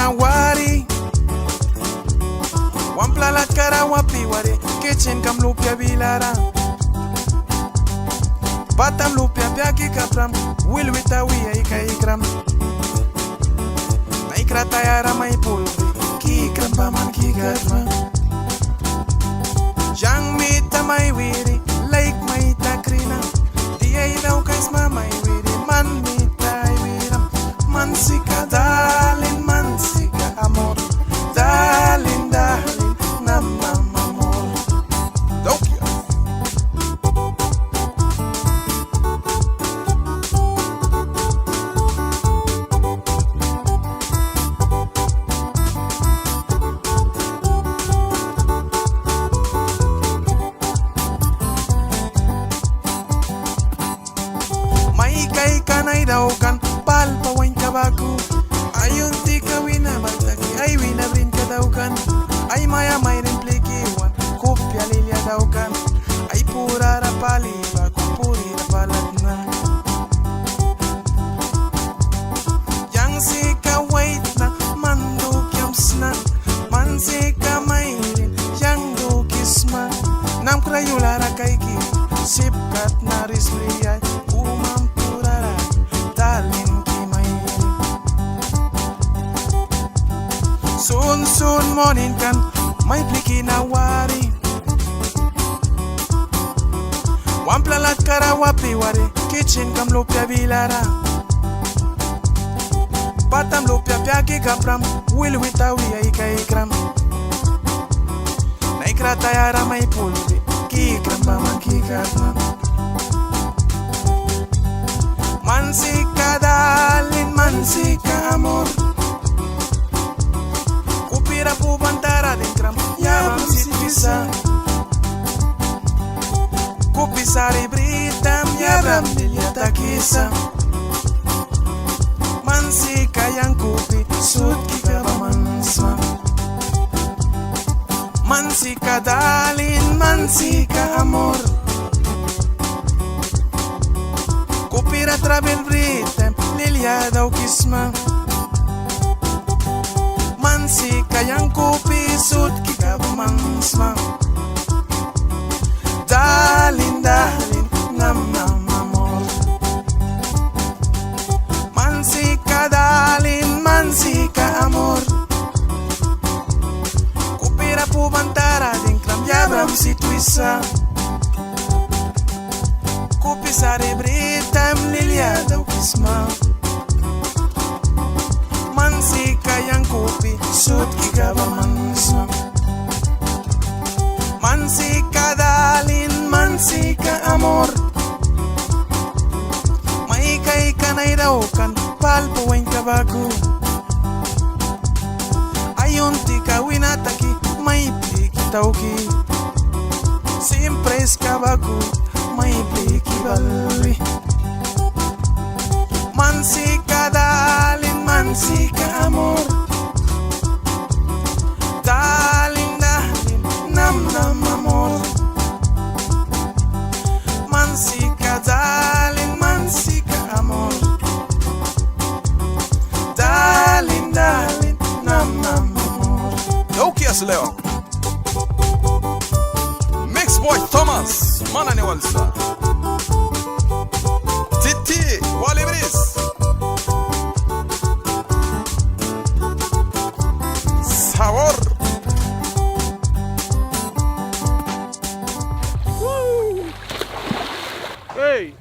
na wari wampla la cara wapi wari kitchen kam lupia bilara patam lupia piaki kapram will wita wi ika ikram na ikra tayara mai pulvi ki ikram paman ki gatma jang mita mai wiri like mai takrina dia idau kais mai wiri man mita wiram mansika darling mansika amor darling darling namam amor Tokyo Kai kanay daw kan palpa wain kabaku ayun ti kawina bagtaki ay winabrin ka daw kan ay maya may rin plikiwan kopya lilya daw kan ay pura rapali bago puri rapalat na yang sika wait na manduk yung sna man sika may rin yang dukisma nam krayulara kay ki sipkat na risliay Soon moninkan may pliki na wari wampla lat kara wapi wari kitchen kam lupia bilara patam lupia piaki kapram will wita wi ika ikram na ikra tayara mai pulvi ki ikram paman ki gatma mansika darling mansika amor Kupira pu bantara dinkram yabam sitisa Kupisari britam yabam dilyata kisa Mansika yang kupi sud kika bamansma Mansika darling mansika amor Kupira travel britam lilyada ukisma Mansika yang kopi sud kika bamansma Darling, darling, nam nam amor Mansika darling, mansika amor Kupira pu bantara dinkram yabram situisa Kupisari britam lilyada ukisma Mansika yang kopi sud kika bamansma Mansika darling mansika amor may kai kanay daw kan palpo wain kabaku ayun ti kawinataki may pliki tauki siempre es kabaku may pliki balwi Mansika darling mansika amor darling darling nam nam amor Mansika darling mansika amor darling darling nam nam amor Lokias Leon Mix Boy Thomas Manani Walsa Titi Wally Brice Sabor Hey